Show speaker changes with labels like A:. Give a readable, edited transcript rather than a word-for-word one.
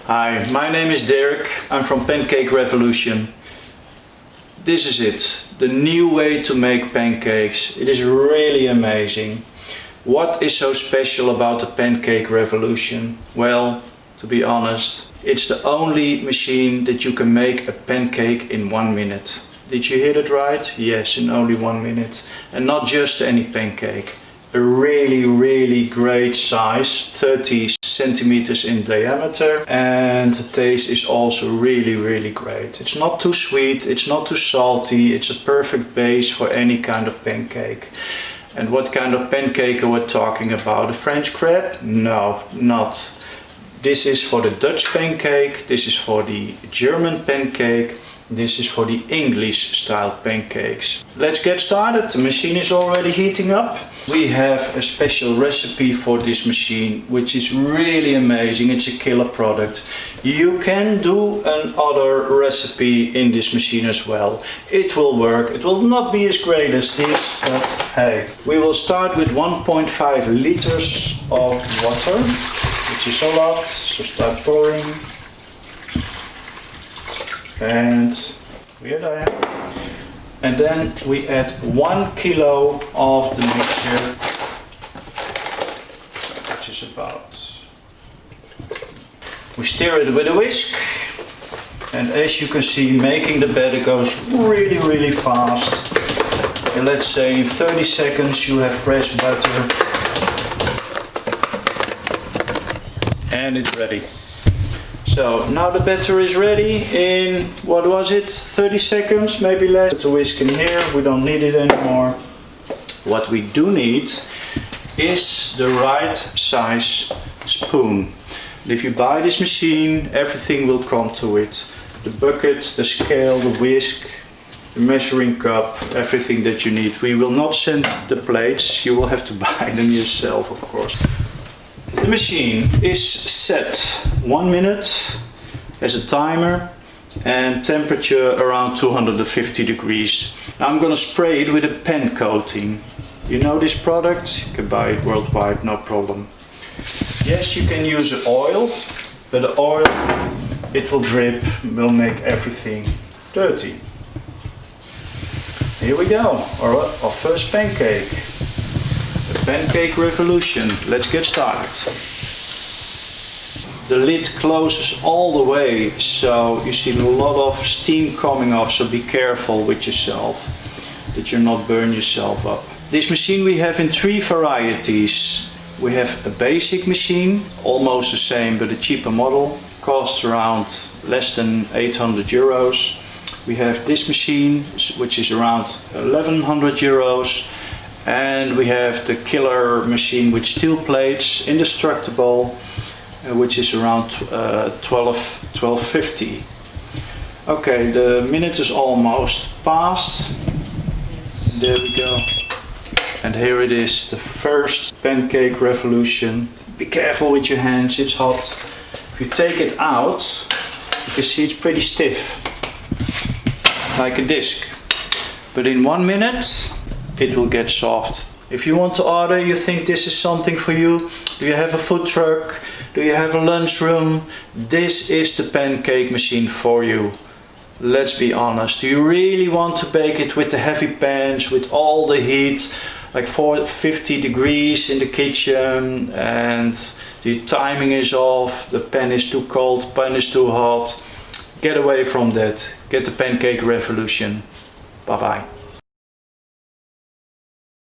A: Hi, my name is Dirk. I'm from Pancake Revolution. This is it, the new way to make pancakes. It is really amazing. What is so special about the Pancake Revolution? Well, to be honest, it's the only machine that you can make a pancake in 1 minute. Did you hear that right? Yes, in only 1 minute. And not just any pancake. A really great size, 30 centimeters in diameter, and the taste is also really great. It's not too sweet, it's not too salty, it's a perfect base for any kind of pancake. And what kind of pancake are we talking about? A French crepe? No, not. This is for the Dutch pancake, this is for the German pancake, this is for the English style pancakes. Let's get started. The machine is already heating up. We have a special recipe for this machine, which is really amazing. It's a killer product. You can do another recipe in this machine as well. It will work. It will not be as great as this, but hey. We will start with 1.5 liters of water, which is a lot, so start pouring. And here I am. And then we add 1 kilo of the mixture, which is about. We stir it with a whisk, and as you can see, making the batter goes really fast. And let's say in 30 seconds you have fresh butter, and it's ready. So now the batter is ready in, what was it, 30 seconds, maybe less. Put the whisk in here, we don't need it anymore. What we do need is the right size spoon. And if you buy this machine, everything will come to it. The bucket, the scale, the whisk, the measuring cup, everything that you need. We will not send the plates, you will have to buy them yourself, of course. The machine is set 1 minute as a timer and temperature around 250 degrees. Now I'm gonna spray it with a pen coating. You know this product? You can buy it worldwide, no problem. Yes, you can use oil, but the oil, it will drip, will make everything dirty. Here we go, our first pancake. Pancake Revolution. Let's get started. The lid closes all the way, so you see a lot of steam coming off, so be careful with yourself that you not burn yourself up. This machine we have in 3 varieties. We have a basic machine, almost the same but a cheaper model, costs around less than 800 euros. We have this machine which is around 1100 euros. And we have the killer machine with steel plates, indestructible, which is around 1250. Okay, the minute is almost passed. There we go. And here it is, the first Pancake Revolution. Be careful with your hands, it's hot. If you take it out, you can see it's pretty stiff, like a disc. But in 1 minute, it will get soft. If you want to order, you think this is something for you, do you have a food truck, do you have a lunchroom, this is the pancake machine for you. Let's be honest, do you really want to bake it with the heavy pans, with all the heat, like 450 degrees in the kitchen, and the timing is off, the pan is too cold, pan is too hot? Get away from that, get the Pancake Revolution. Bye bye.